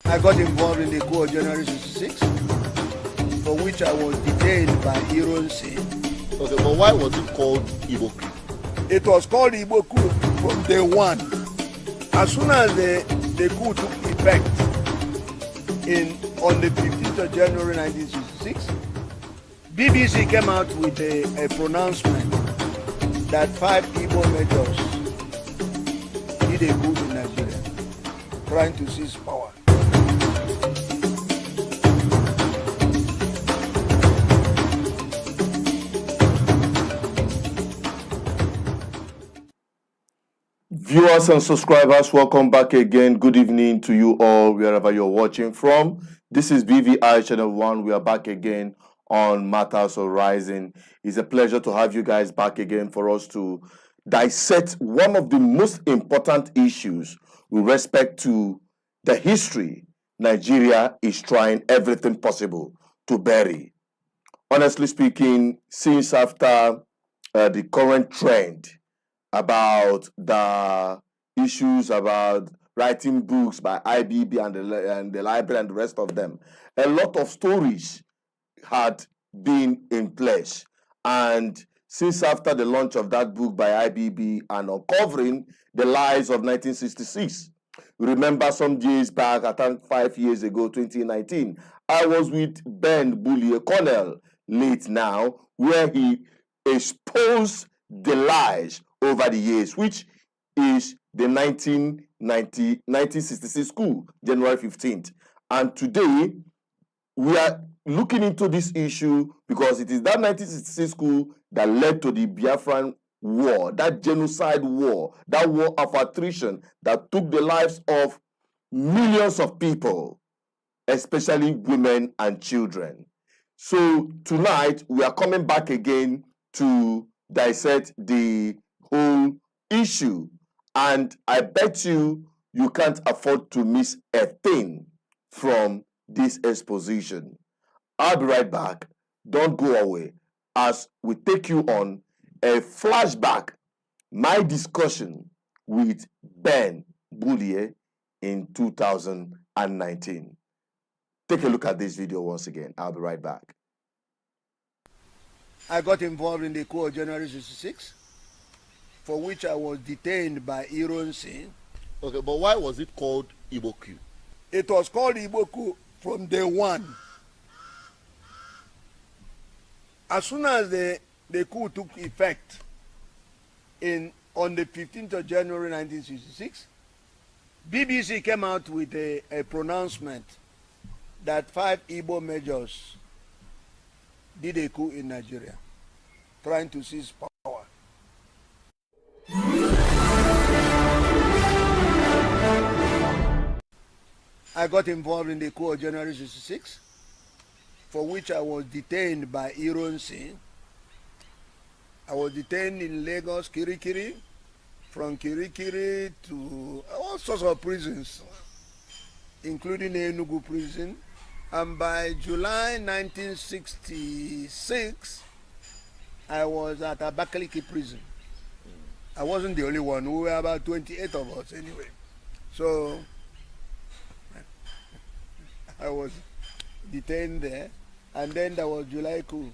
I got involved in the coup of January 66, for which I was detained by Ironsi. Okay, but why was it called Igbo Coup? It was called Igbo Coup from day one. As soon as the coup took effect on the 15th of January 1966, BBC came out with a pronouncement that 5 Igbo majors did a coup in Nigeria, trying to seize power. Viewers and subscribers, welcome back again. Good evening to you all, wherever you're watching from. This is BVI Channel 1. We are back again on Matters of Rising. It's a pleasure to have you guys back again for us to dissect one of the most important issues with respect to the history Nigeria is trying everything possible to bury. Honestly speaking, since after the current trend about the issues about writing books by IBB and the library and the rest of them, a lot of stories had been in place. And since after the launch of that book by IBB and uncovering the lies of 1966, remember some years back, I think 5 years ago, 2019, I was with Ben Bully, a colonel, late now, where he exposed the lies over the years, which is the 1966 coup, January 15th. And today, we are looking into this issue because it is that 1966 coup that led to the Biafran war, that genocide war, that war of attrition that took the lives of millions of people, especially women and children. So tonight, we are coming back again to dissect the whole issue, and I bet you can't afford to miss a thing from this exposition. I'll be right back. Don't go away as we take you on a flashback, my discussion with Ben Bullier in 2019. Take a look at this video once again. I'll be right back. I got involved in the coup of January 66, for which I was detained by Ironsi. Okay, but why was it called Igbo Coup? It was called Igbo Coup from day one. As soon as the coup took effect on the 15th of January 1966, BBC came out with a pronouncement that 5 Igbo majors did a coup in Nigeria, trying to seize power. I got involved in the coup of January 66, for which I was detained by Ironsi. I was detained in Lagos, Kirikiri, from Kirikiri to all sorts of prisons, including Enugu prison. And by July 1966, I was at Abakaliki prison. I wasn't the only one. We were about 28 of us anyway. So I was detained there. And then there was July coup.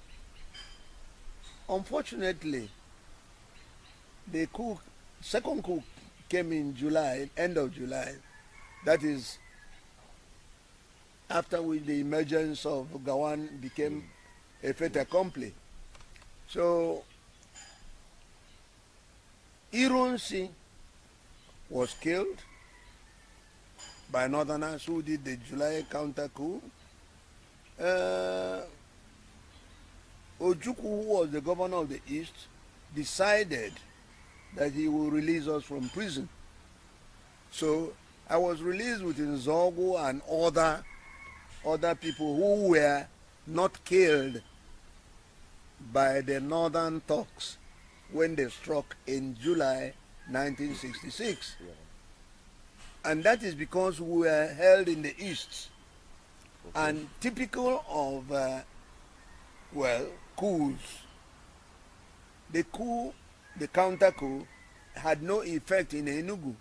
Unfortunately, the second coup came in July, end of July. That is after which the emergence of Gawan became a fait accompli. So Ironsi was killed by Northerners who did the July counter coup. Ojukwu, who was the governor of the East, decided that he will release us from prison. So I was released with Nzogu and other people who were not killed by the Northern Turks when they struck in July 1966. Yeah. And that is because we were held in the East. Okay. And typical of, coups, the counter coup, had no effect in Enugu.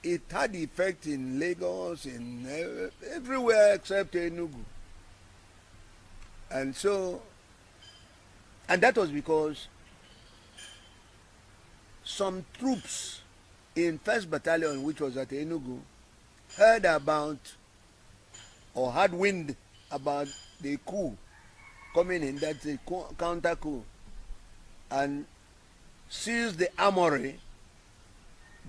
it had effect in Lagos, in everywhere except Enugu. And so, and that was because some troops in 1st Battalion, which was at Enugu, heard about or had wind about the coup coming in, that's a counter coup, and seized the armory.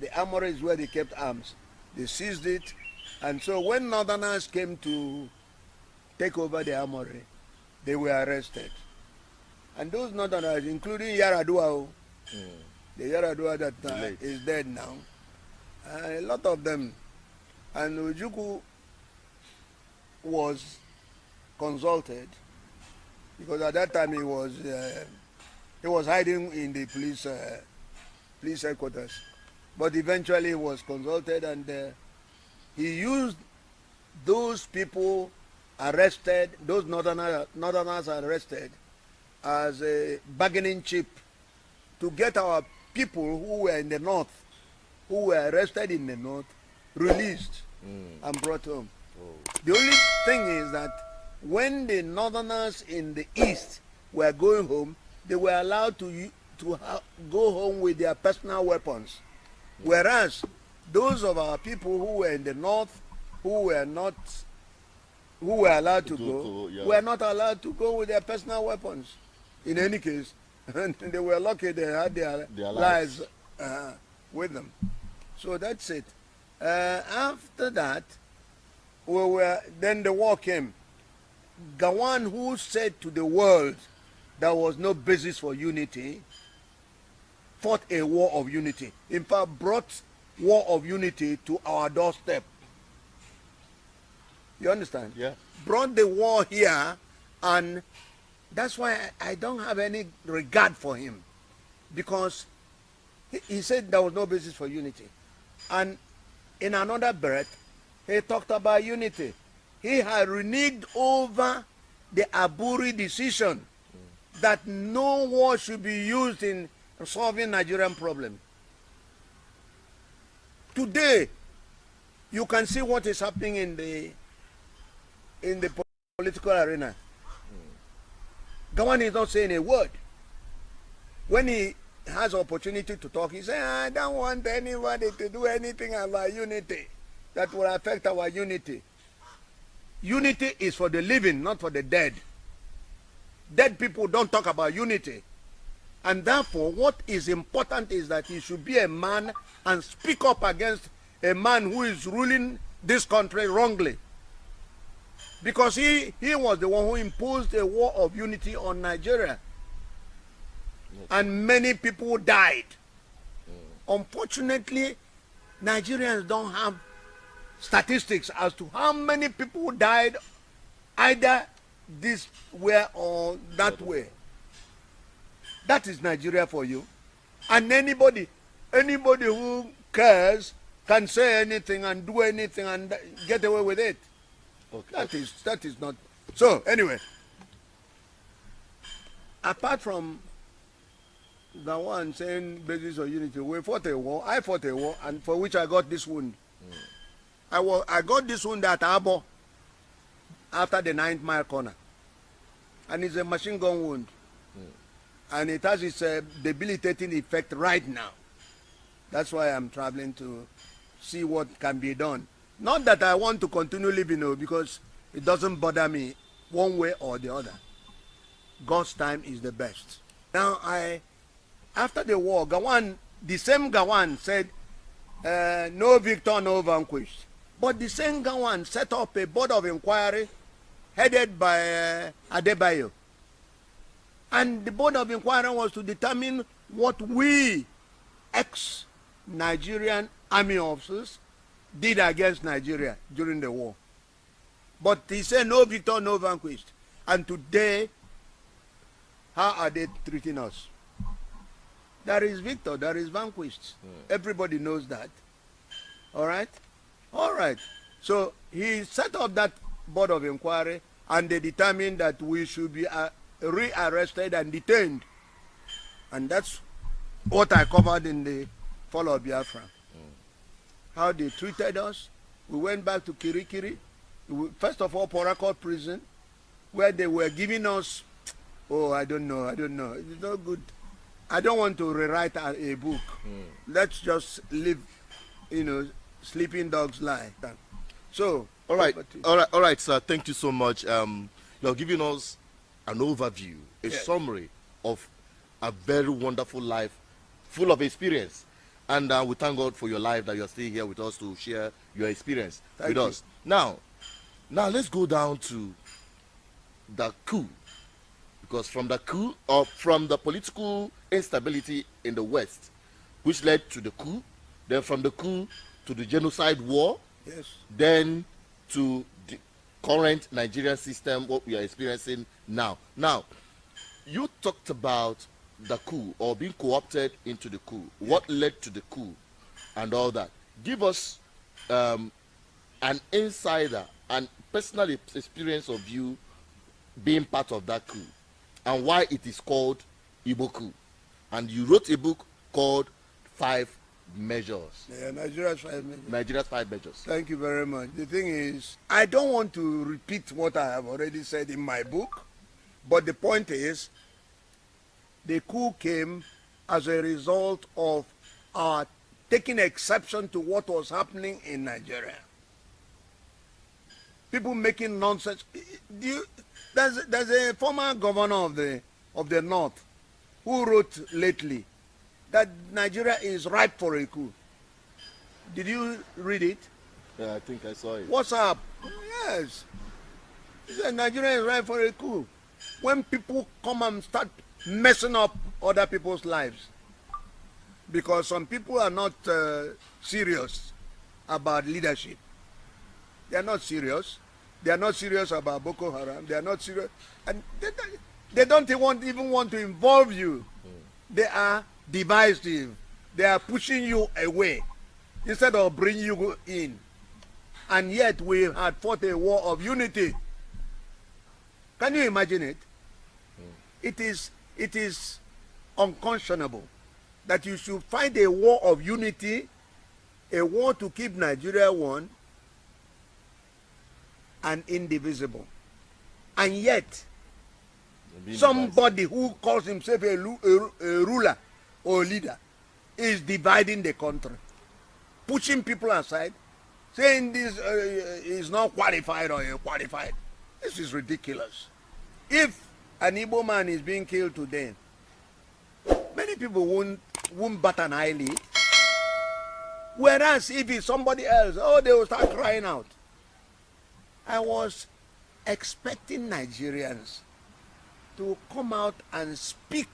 The armory is where they kept arms. They seized it, and so when Northerners came to take over the armory, they were arrested. And those Northerners, including Yaradua, the Yaradua that is dead now, a lot of them. And Ojukwu was consulted because at that time he was hiding in the police headquarters. But eventually he was consulted, and he used those people arrested, those Northerners arrested, as a bargaining chip to get our people who were in the north, who were arrested in the north, released and brought home. Oh. The only thing is that when the Northerners in the east were going home, they were allowed to go home with their personal weapons. Whereas those of our people who were in the north, who were allowed to go, were not allowed to go with their personal weapons. In any case, and they were lucky they had their lives with them. So that's it. After that, then the war came. Gawan, who said to the world there was no basis for unity, fought a war of unity. In fact, brought war of unity to our doorstep. You understand? Yeah. Brought the war here, and that's why I don't have any regard for him, because he said there was no basis for unity. And in another breath, he talked about unity. He had reneged over the Aburi decision that no war should be used in solving Nigerian problem. Today, you can see what is happening in the political arena. Gawan is not saying a word. When he has opportunity to talk, he says, I don't want anybody to do anything about unity that will affect our unity. Unity is for the living, not for the dead. Dead people don't talk about unity. And therefore, what is important is that he should be a man and speak up against a man who is ruling this country wrongly. Because he was the one who imposed a war of unity on Nigeria. And many people died. Unfortunately, Nigerians don't have statistics as to how many people died either this way or that way. That is Nigeria for you. And anybody who cares can say anything and do anything and get away with it. Okay. That is not. So anyway, apart from Gawan saying basis of unity, we fought a war. I fought a war, and for which I got this wound. I got this wound at Abo after the 9th mile corner, and it's a machine gun wound, and it has its debilitating effect right now. That's why I'm traveling to see what can be done. Not that I want to continue living, because it doesn't bother me one way or the other. God's time is the best. Now, after the war, Gawan, the same Gawan said, no victor, no vanquished. But the same Gawan set up a board of inquiry headed by Adebayo. And the board of inquiry was to determine what we, ex-Nigerian army officers, did against Nigeria during the war. But he said no victor, no vanquished. And today, how are they treating us? There is victor, there is vanquished. Everybody knows that. All right? All right. So he set up that board of inquiry, and they determined that we should be rearrested and detained. And that's what I covered in the fall of Biafra. how they treated us. We went back to Kirikiri. First of all, Porakot prison, where they were giving us, oh, I don't know. It's not good. I don't want to rewrite a book. Let's just live, sleeping dogs lie. So, All right, sir. Thank you so much. You're giving us an overview, a summary of a very wonderful life, full of experience. And we thank God for your life, that you're still here with us to share your experience with us. Now, let's go down to the coup. Because from the coup, or from the political instability in the West, which led to the coup, then from the coup to the genocide war, then to the current Nigerian system, what we are experiencing now. Now, you talked about the coup, or being co-opted into the coup. What led to the coup and all that? Give us an insider and personal experience of you being part of that coup, and why it is called Igbo coup. And you wrote a book called 5 Measures. Yeah, Nigeria's 5 Measures. Nigeria's 5 Measures. Thank you very much. The thing is, I don't want to repeat what I have already said in my book, but the point is, the coup came as a result of our taking exception to what was happening in Nigeria. People making nonsense. There's a former governor of the North who wrote lately that Nigeria is ripe for a coup. Did you read it? Yeah, I think I saw it. What's up? Yes. He said Nigeria is ripe for a coup. When people come and start messing up other people's lives, because some people are not serious about leadership. They are not serious. They are not serious about Boko Haram. They are not serious, and they don't even want to involve you. They are divisive. They are pushing you away instead of bringing you in. And yet we had fought a war of unity. Can you imagine it? It is unconscionable that you should find a war of unity, a war to keep Nigeria one and indivisible. And yet, somebody who calls himself a ruler or leader is dividing the country, pushing people aside, saying this is not qualified or qualified. This is ridiculous. If an Igbo man is being killed today, many people won't bat an eyelid. Whereas if it's somebody else, they will start crying out. I was expecting Nigerians to come out and speak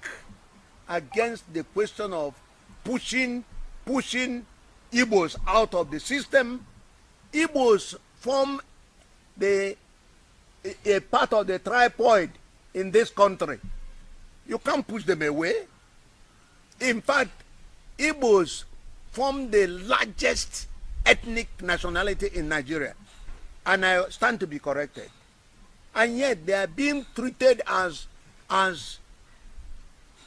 against the question of pushing Igbos out of the system. Igbos form a part of the tripoid in this country. You can't push them away. In fact, Igbos form the largest ethnic nationality in Nigeria. And I stand to be corrected. And yet they are being treated as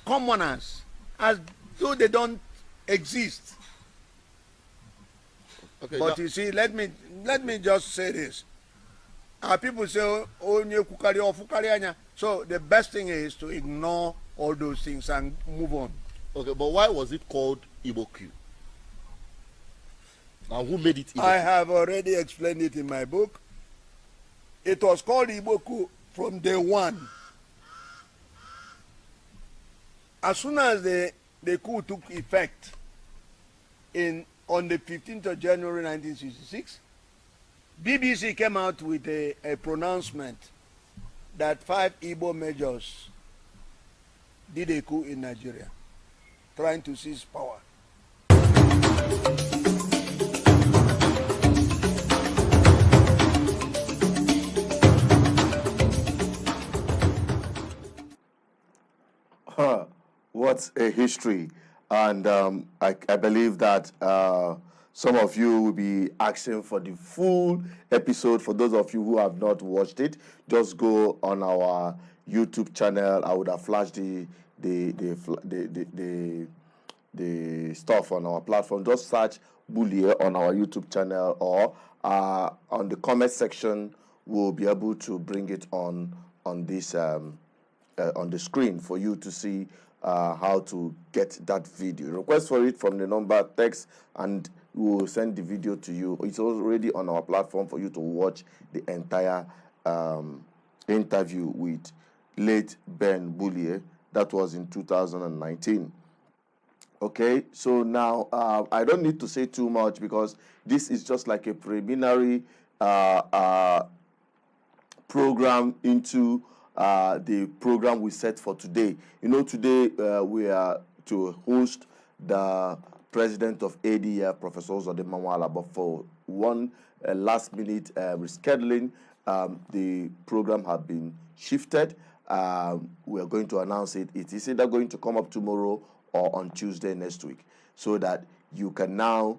commoners, as though they don't exist. Okay, but you see, let me just say this. Our people say, oh, so the best thing is to ignore all those things and move on. Okay, but why was it called Igbo coup? And who made it Igbo coup? I have already explained it in my book. It was called Igbo coup from day one. As soon as the coup took effect on the 15th of January 1966, BBC came out with a pronouncement that 5 Igbo majors did a coup in Nigeria, trying to seize power. What a history. And I believe that some of you will be asking for the full episode. For those of you who have not watched it, just go on our YouTube channel. I would have flashed the the stuff on our platform, just search Bullier on our YouTube channel, or on the comment section. We'll be able to bring it on this on the screen for you to see how to get that video. Request for it from the number, text, and we will send the video to you. It's already on our platform for you to watch the entire interview with late Ben Bullier. That was in 2019. Okay, so now I don't need to say too much, because this is just like a preliminary program into the program we set for today. You know, today we are to host the president of ADF, Professor Ozodimma, but for one last minute rescheduling, the program has been shifted. We are going to announce it. It is either going to come up tomorrow or on Tuesday next week, so that you can now,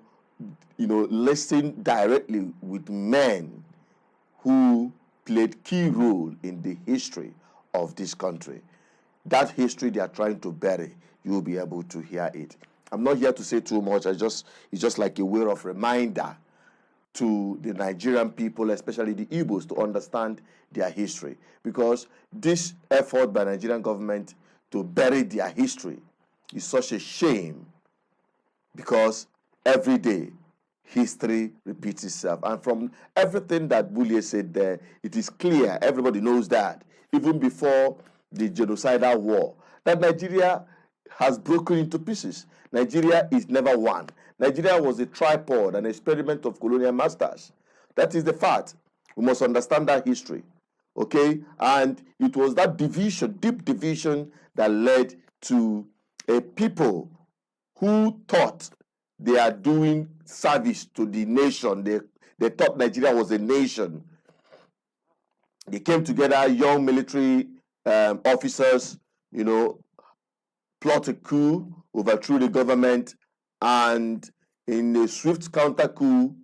listen directly with men who played key role in the history of this country. That history they are trying to bury, you will be able to hear it. I'm not here to say too much. It's just like a way of reminder to the Nigerian people, especially the Igbos, to understand their history. Because this effort by Nigerian government to bury their history is such a shame, because every day history repeats itself. And from everything that Bullier said there, it is clear, everybody knows that, even before the genocidal war, that Nigeria has broken into pieces. Nigeria is never one. Nigeria was a tripod, an experiment of colonial masters. That is the fact. We must understand that history. Okay? And it was that division, deep division, that led to a people who thought they are doing service to the nation. They thought Nigeria was a nation. They came together, young military officers, plot a coup, overthrew the government, and in a swift counter coup,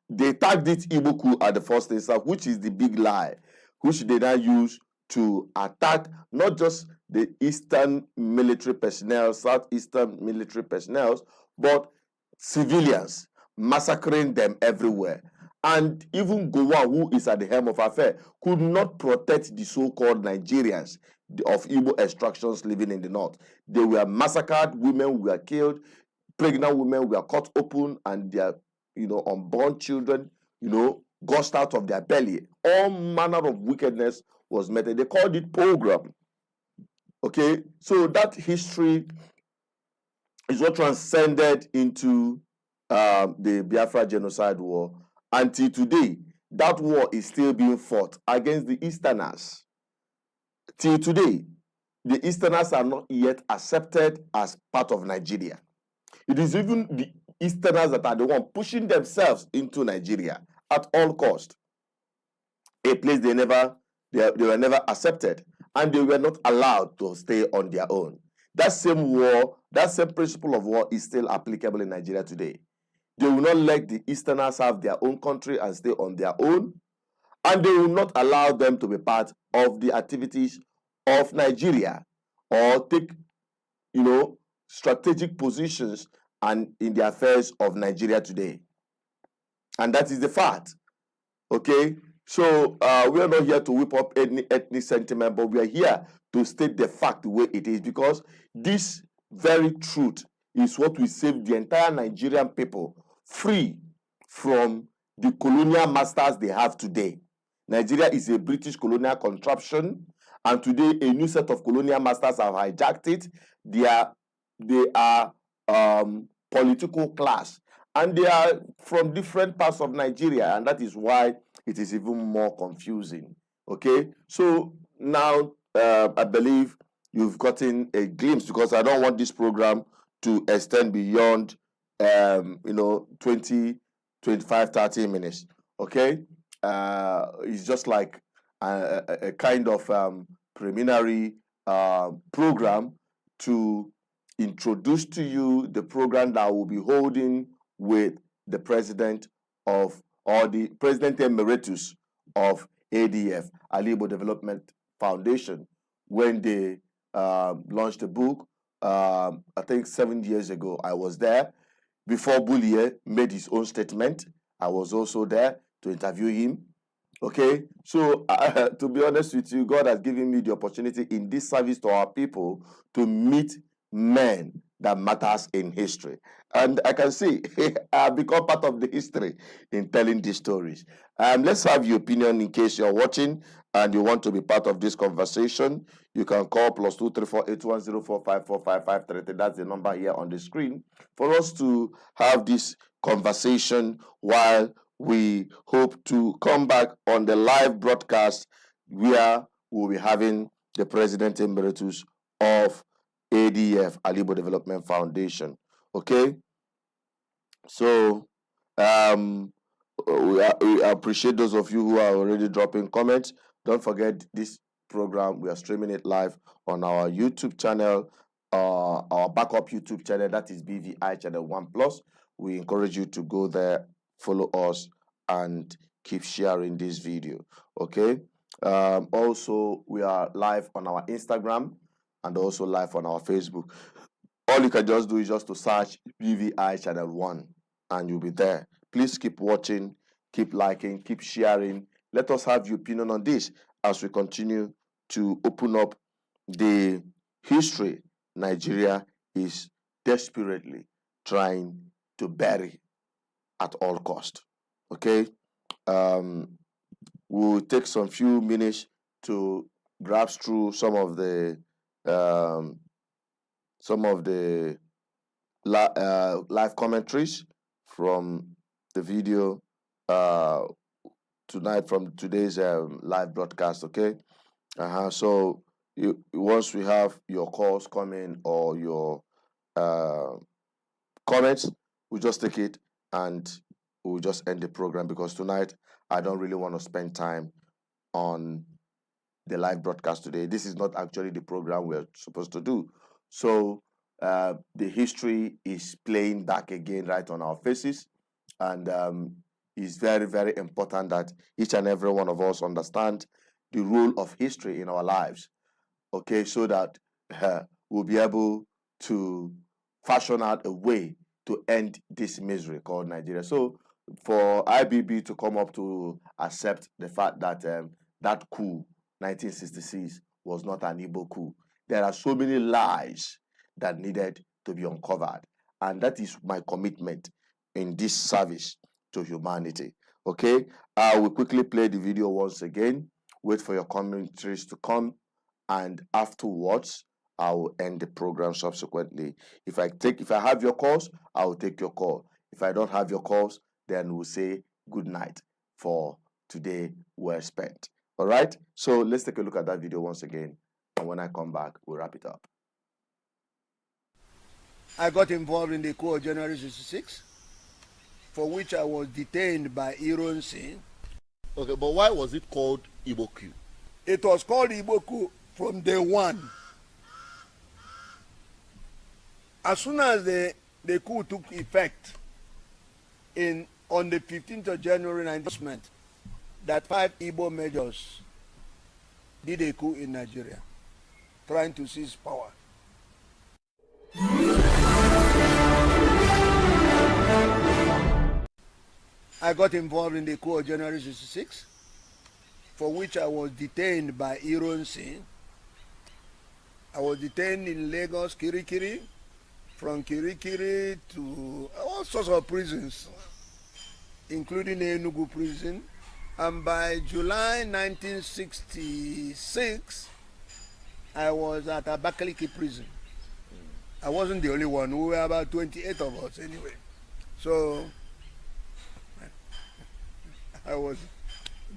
they tagged it Igbo coup at the first instance, which is the big lie, which they now use to attack not just the eastern military personnel, southeastern military personnel, but civilians, massacring them everywhere. And even Gowa, who is at the helm of affairs, could not protect the so-called Nigerians of Igbo extractions living in the north. They were massacred, women were killed, pregnant women were cut open, and their unborn children, gushed out of their belly. All manner of wickedness was met. They called it pogrom. Okay, so that history is what transcended into the Biafra genocide war. Until today, that war is still being fought against the Easterners. Till today, the Easterners are not yet accepted as part of Nigeria. It is even the Easterners that are the one pushing themselves into Nigeria at all cost. A place they were never accepted, and they were not allowed to stay on their own. That same war, that same principle of war is still applicable in Nigeria today. They will not let the Easterners have their own country and stay on their own, and they will not allow them to be part of the activities of Nigeria or take, strategic positions and in the affairs of Nigeria today. And that is the fact. Okay? So we are not here to whip up any ethnic sentiment, but we are here to state the fact the way it is, because this very truth is what will save the entire Nigerian people free from the colonial masters they have today. Nigeria is a British colonial contraption, and today a new set of colonial masters have hijacked it. They are political class, and they are from different parts of Nigeria, and that is why it is even more confusing. Okay, so now I believe you've gotten a glimpse, because I don't want this program to extend beyond 20, 25, 30 minutes. Okay, it's just like a kind of preliminary program to introduce to you the program that will be holding with the president of, or the president emeritus of ADF, Ali Igbo Development Foundation, when they launched the book I think 7 years ago. I was there before Bullier made his own statement. I was also there to interview him. Okay, so to be honest with you, God has given me the opportunity in this service to our people to meet men that matters in history. And I can see I've become part of the history in telling these stories. Let's have your opinion in case you're watching and you want to be part of this conversation. You can call +2348104545533. That's the number here on the screen for us to have this conversation while we hope to come back on the live broadcast where we'll be having the President Emeritus of ADF, Alibo Development Foundation. Okay? So, we appreciate those of you who are already dropping comments. Don't forget this program, we are streaming it live on our YouTube channel, our backup YouTube channel, that is BVI Channel 1 Plus. We encourage you to go there, follow us, and keep sharing this video. Okay. Also, we are live on our Instagram and also live on our Facebook. All you can just do is just to search BVI Channel 1 and you'll be there. Please keep watching, keep liking, keep sharing. Let us have your opinion on this as we continue to open up the history Nigeria is desperately trying to bury at all cost. Okay, we'll take some few minutes to grasp through some of the live commentaries from the video tonight from today's live broadcast. Okay, so once we have your calls coming or your comments, we'll just take it and we'll just end the program, because tonight I don't really want to spend time on the live broadcast today. This is not actually the program we're supposed to do. So the history is playing back again right on our faces, and it's very, very important that each and every one of us understand the role of history in our lives, okay, so that we'll be able to fashion out a way to end this misery called Nigeria. So for IBB to come up to accept the fact that that coup 1966 was not an Igbo coup, there are so many lies that needed to be uncovered, and that is my commitment in this service to humanity. Okay, I will quickly play the video once again, wait for your commentaries to come, and afterwards I will end the program subsequently. If I have your calls, I will take your call. If I don't have your calls, then we'll say good night for today well spent. All right, so let's take a look at that video once again, and when I come back, we'll wrap it up. I got involved in the coup of January 66, for which I was detained by Ironsi. Okay, but why was it called Igbo coup? It was called Igbo coup from day one. As soon as the coup took effect on the 15th of January 19, that 5 Igbo majors did a coup in Nigeria, trying to seize power. I got involved in the coup of January 66, for which I was detained by Ironsi. I was detained in Lagos, Kirikiri, from Kirikiri to all sorts of prisons, including Enugu prison. And by July 1966, I was at Abakaliki prison. I wasn't the only one. We were about 28 of us anyway. So I was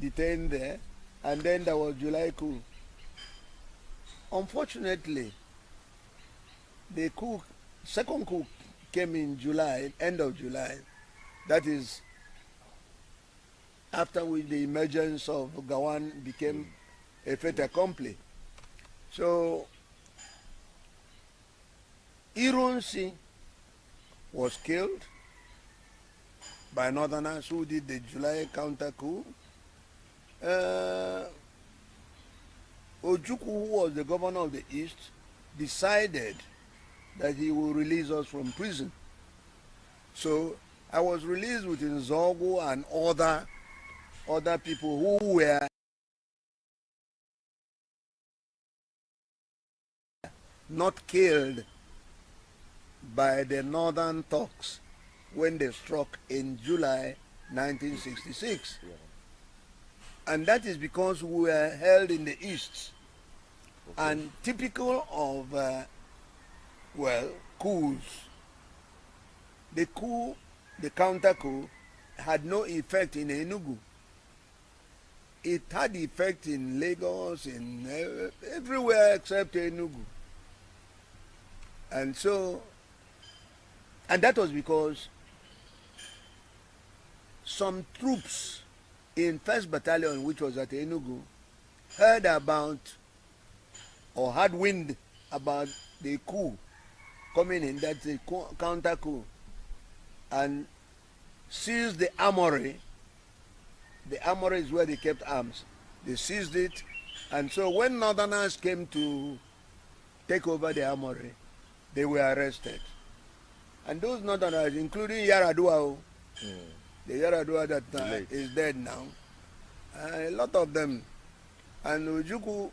detained there, and then there was July coup. Unfortunately, the coup, second coup, came in July, end of July. That is after which the emergence of Gawan became a fait accompli. So Ironsi was killed by Northerners who did the July counter coup. Ojukwu, who was the governor of the East, decided that he will release us from prison. So I was released with Nzogo and other people who were not killed by the Northern Thugs when they struck in July 1966. Yeah. And that is because we were held in the East. Okay. And typical of, coups, the counter coup, had no effect in Enugu. It had effect in Lagos, in everywhere except Enugu. And so, and that was because some troops in 1st Battalion, which was at Enugu, heard about or had wind about the coup coming in, that's the counter coup, and seized the armory. The armory is where they kept arms. They seized it, and so when Northerners came to take over the armory, they were arrested. And those Northerners, including Yaradua, the Yaradua that is dead now, a lot of them, and Ojukwu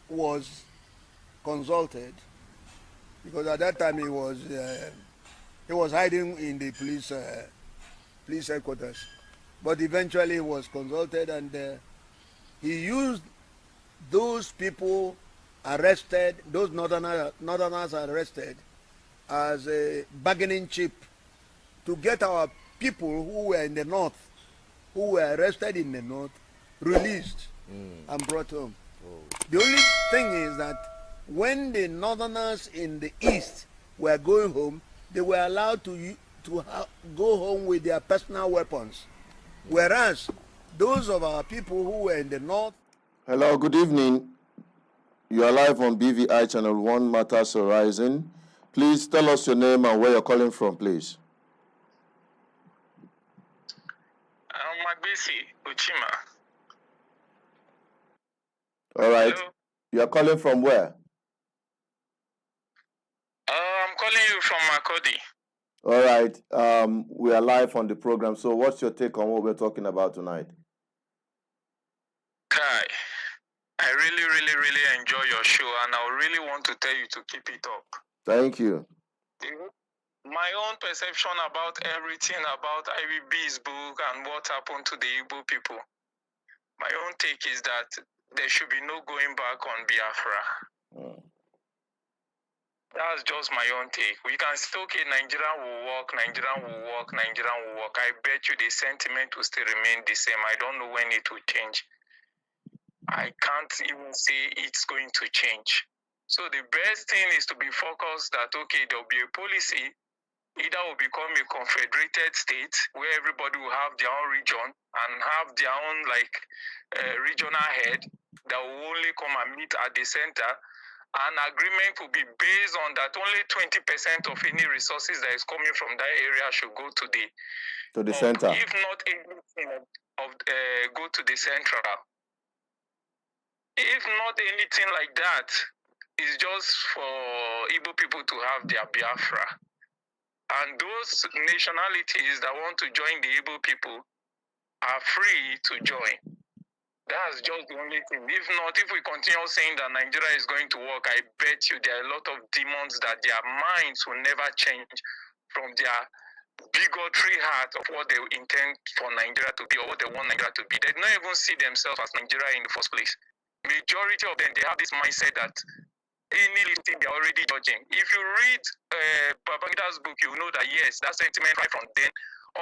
was consulted because at that time he was hiding in the police headquarters, but eventually he was consulted, and he used those people arrested, those Northerners arrested, as a bargaining chip to get our people who were in the north, who were arrested in the north, released and brought home. Oh. The only thing is that when the Northerners in the east were going home, they were allowed to go home with their personal weapons, whereas those of our people who were in the north. Hello, good evening. You are live on BVI Channel 1 Matters Horizon. Please tell us your name and where you're calling from, please. I'm Magbisi Uchima. All right. Hello? You are calling from where? I'm calling you from Makodi. All right. We are live on the program. So what's your take on what we're talking about tonight? Kai, I really enjoy your show, and I really want to tell you to keep it up. Thank you. My own perception about everything about IBB's book and what happened to the Igbo people, my own take is that there should be no going back on Biafra. That's just my own take. We can say, okay, Nigeria will work. I bet you the sentiment will still remain the same. I don't know when it will change. I can't even say it's going to change. So the best thing is to be focused that, okay, there'll be a policy, either will become a confederated state where everybody will have their own region and have their own regional head that will only come and meet at the center. An agreement will be based on that only 20% of any resources that is coming from that area should go to the center. If not anything go to the central. If not anything like that, it's just for Igbo people to have their Biafra. And those nationalities that want to join the Igbo people are free to join. That's just the only thing. If not, if we continue saying that Nigeria is going to work, I bet you there are a lot of demons that their minds will never change from their bigotry heart of what they intend for Nigeria to be or what they want Nigeria to be. They don't even see themselves as Nigeria in the first place. Majority of them, they have this mindset that any little thing they're already judging. If you read Babangida's book, you know that yes, that sentiment right from then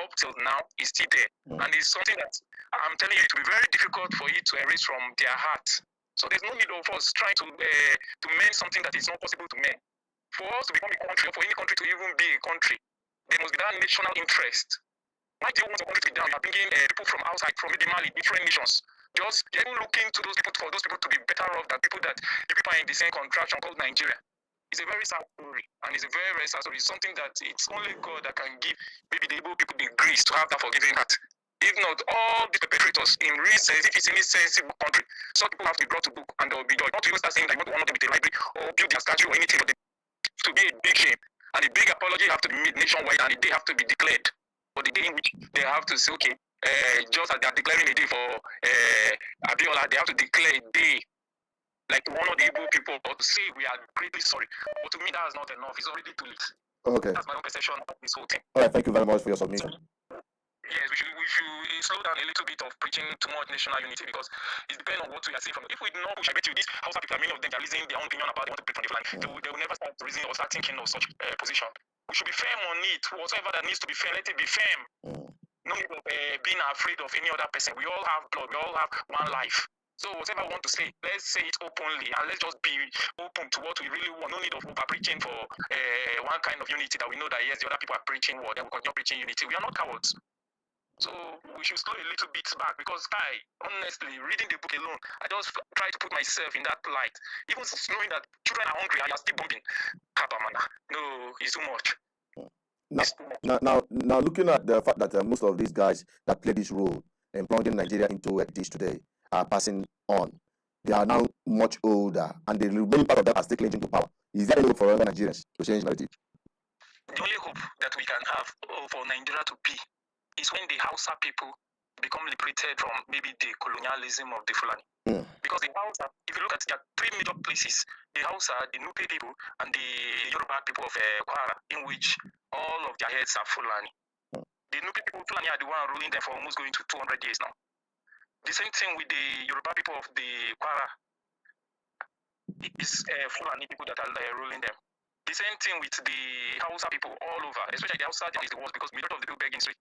up till now is still there. And it's something that I'm telling you, it will be very difficult for it to erase from their heart. So there's no need of us trying to mend something that is not possible to mend. For us to become a country, or for any country to even be a country, there must be that national interest. Why do you want a country to be down? You are bringing people from outside, from maybe Mali, different nations. Just even looking to those people, for those people to be better off than people that you people are in the same contraption called Nigeria. It's a very sad story, and it's a very, very sad story. It's something that it's only God that can give maybe the Igbo people the grace to have that forgiving heart. If not, all the perpetrators in real sense, if it's any sensible country, some people have to be brought to book and they will be judged. Not to even start saying that you want to one of them with a library or build their statue or anything, but to be a big shame, and a big apology have to be made nationwide, and the day have to be declared. But the day in which they have to say, okay, just as they are declaring a day for Abiola, they have to declare a day like one of the Igbo people to say we are greatly sorry. But to me, that is not enough. It's already too late. Okay. That's my own perception of this whole thing. All right. Thank you very much for your submission. Yes, we should slow down a little bit of preaching too much national unity, because it depends on what we are seeing from. If we do not push, I bet you these Hausa people, many of them are raising their own opinion about they want to break from the flag. They will never start raising or start thinking of such position. We should be firm on it. Whatever that needs to be firm, let it be firm. No need of being afraid of any other person. We all have blood. We all have one life. So whatever I want to say, let's say it openly, and let's just be open to what we really want. No need of over preaching for one kind of unity that we know that yes, the other people are preaching what, they will continue preaching unity. We are not cowards. So we should slow a little bit back, because honestly, reading the book alone, I just try to put myself in that light. Even knowing that children are hungry and you're still bombing. No, it's too much. Now, looking at the fact that most of these guys that play this role in plunging Nigeria into this today are passing on. They are now much older, and the remaining part of them are still clinging to power. Is there any hope for other Nigerians to change narrative? The only hope that we can have for Nigeria to be is when the Hausa people become liberated from maybe the colonialism of the Fulani. Because the Hausa, if you look at there are three major places: the Hausa, the Nupe people, and the Yoruba people of Kwara, in which all of their heads are Fulani. The Nupe people, Fulani, are the one ruling them for almost going to 200 years now. The same thing with the Yoruba people of the Kwara. It is Fulani people that are ruling them. The same thing with the Hausa people all over, especially the Hausa is the worst, because majority of the people begging street.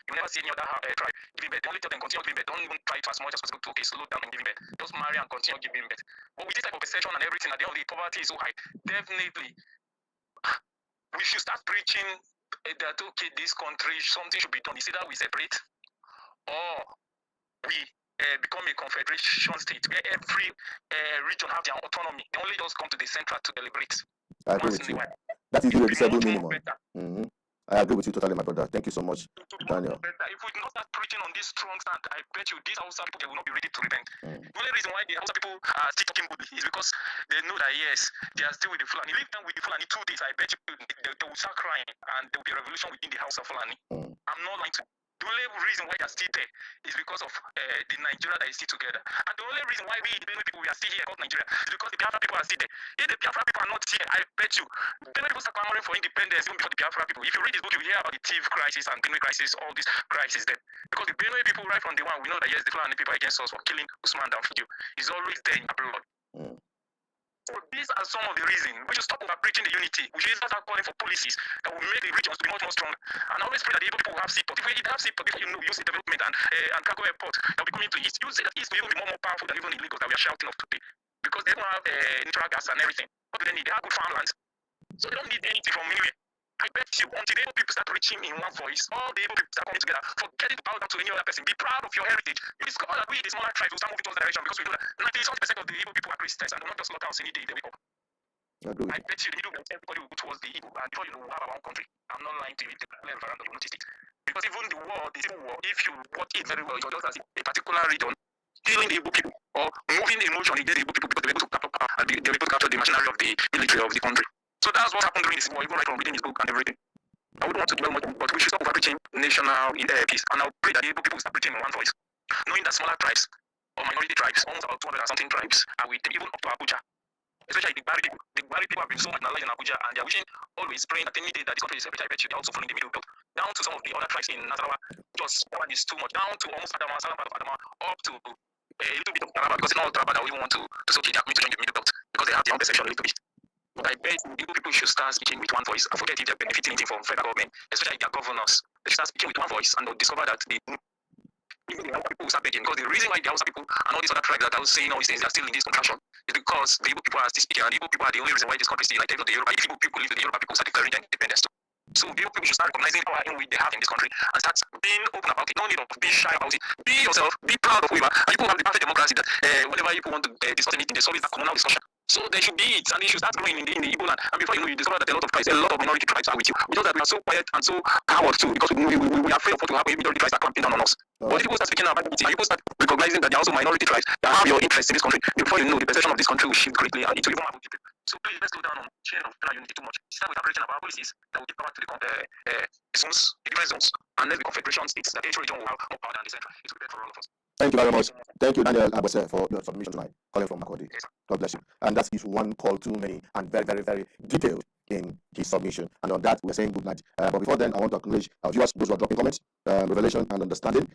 You never see any other tribe giving birth. They only tell them continue giving birth. Don't even try to as much as possible to slow down and giving birth. Just marry and continue giving birth. But with this type of perception and everything, at the end of the poverty is so high. Definitely, we should start preaching that okay, this country, something should be done. It's either we separate or we become a confederation state where every region have their autonomy. They only just come to the center to deliberate. I agree with you. That is the irreducible minimum. I agree with you totally, my brother. Thank you so much, Daniel. If we do not start preaching on this strong stand, I bet you these Hausa people, they will not be ready to repent. The only reason why the Hausa people are still talking good is because they know that yes, they are still with the Fulani. Leave them with the Fulani 2 days, I bet you they will start crying, and there will be a revolution within the Hausa Fulani. I'm not lying to you. The only reason why they are still there is because of the Nigeria that is still together. And the only reason why we, the Benue people, we are still here about Nigeria is because the Biafra people are still there. If the Biafra people are not here, I bet you, Benue people start clamoring for independence even before the Biafra people. If you read this book, you will hear about the thief crisis and Benue crisis, all these crises there. Because the Benue people, right from the one, we know that yes, the Fulani people against us for killing Usman Dan Fodio. It's always there in blood. So these are some of the reasons. We should stop over preaching the unity. We should start calling for policies that will make the regions to be much more strong. And I always pray that the Igbo people will have seaport. If we have seaport, before you know, use the development and cargo airport that will be coming to East. You say that East will even be more powerful than even the Lagos that we are shouting of today. Because they don't have natural gas and everything. What do they need? They have good farmlands. So they don't need anything from anywhere. I bet you, until the Igbo people start preaching in one voice, all the Igbo people start coming together, forgetting to bow down to any other person. Be proud of your heritage. You discover that we, the smaller tribes, will start moving towards that direction, because we know that 97% of the Igbo people are Christians and do not just slaughter us any day they wake up. I bet you the middle belt, everybody will go towards the Igbo, and before you know, we'll have our own country. I'm not lying to you, the referendum, you notice it. Because even the war, the civil war, if you watch it very well, you're just as a particular region killing the Igbo people or moving emotion against the Igbo people, because they were able to capture power and they were able to capture the machinery of the military of the country. So that's what happened during the civil war, even right from reading his book and everything. I wouldn't want to dwell much, but we should stop over preaching national peace. And I'll pray that the Igbo people start preaching in one voice, knowing that smaller tribes or minority tribes, almost about 200 and something tribes, are with them, even up to Abuja. Especially the Bari people. The Bari people have been so marginalized in Abuja, and they are wishing, always praying that any day that this country is separate. I bet you they are also following the middle belt. Down to some of the other tribes in Nasarawa, just that one is too much. Down to almost Adama, Salam part of Adama, up to a little bit of Taraba, because it's not all Taraba that we want to say, okay, they are going to join the middle belt, because they have their own perception a little bit. But I bet people should start speaking with one voice and forget if they're benefiting anything from federal government, especially their governors. They should start speaking with one voice and they'll discover that even the Hausa people will start begging. Because the reason why the Hausa people and all these other tribes that are saying all these things, they are still in this contraction, is because the Igbo people are still speaking, and the Igbo people are the only reason why this country is still like the Yoruba. If Igbo people leave, the Yoruba people start declaring their independence too. So the Igbo people should start recognizing power in which they have in this country and start being open about it. Don't need to be shy about it. Be yourself. Be proud of who you are. And people have the perfect democracy that whenever people want to discuss anything, there's always that communal discussion. So there should be it, and it should start growing in the Igbo land. And before you know, you discover that a lot of tribes, a lot of minority tribes are with you. We know that we are so quiet and so coward too, because we are afraid of what will happen if minority tribes are clamping down on us. But if people start speaking about it, and people start recognizing that there are also minority tribes that have your interest in this country, before you know, the perception of this country will shift greatly, and it will even have So please, let's slow down on sharing of national unity too much. Start with averaging our policies that will give power to the zones, the different zones, and let's become federation states that each region will have more power than the central. It will be better for all of us. Thank you very much. Thank you, Daniel Abose, for your submission tonight, calling from Makodi. Yes, God bless you. And that is one call too many and very, very, very detailed in his submission. And on that, we're saying good night. But before then, I want to acknowledge our viewers, those who are dropping comments, revelation and understanding.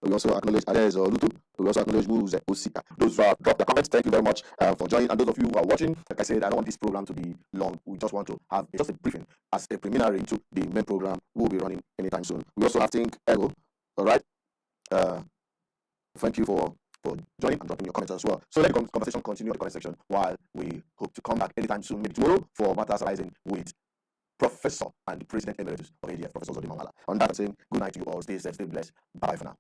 We also acknowledge Ades Lutu. We also acknowledge Usika. Those who have dropped the comments, thank you very much for joining. And those of you who are watching, like I said, I don't want this program to be long. We just want to have just a briefing as a preliminary into the main program we will be running anytime soon. We also have Think Ego. All right. Thank you for joining and dropping your comments as well. So let the conversation continue in the comment section while we hope to come back anytime soon, maybe tomorrow, for Matters Rising with Professor and President Emeritus of ADF, Professor Zodi Mangala. On that, I'm saying good night to you all. Stay safe, stay blessed. Bye for now.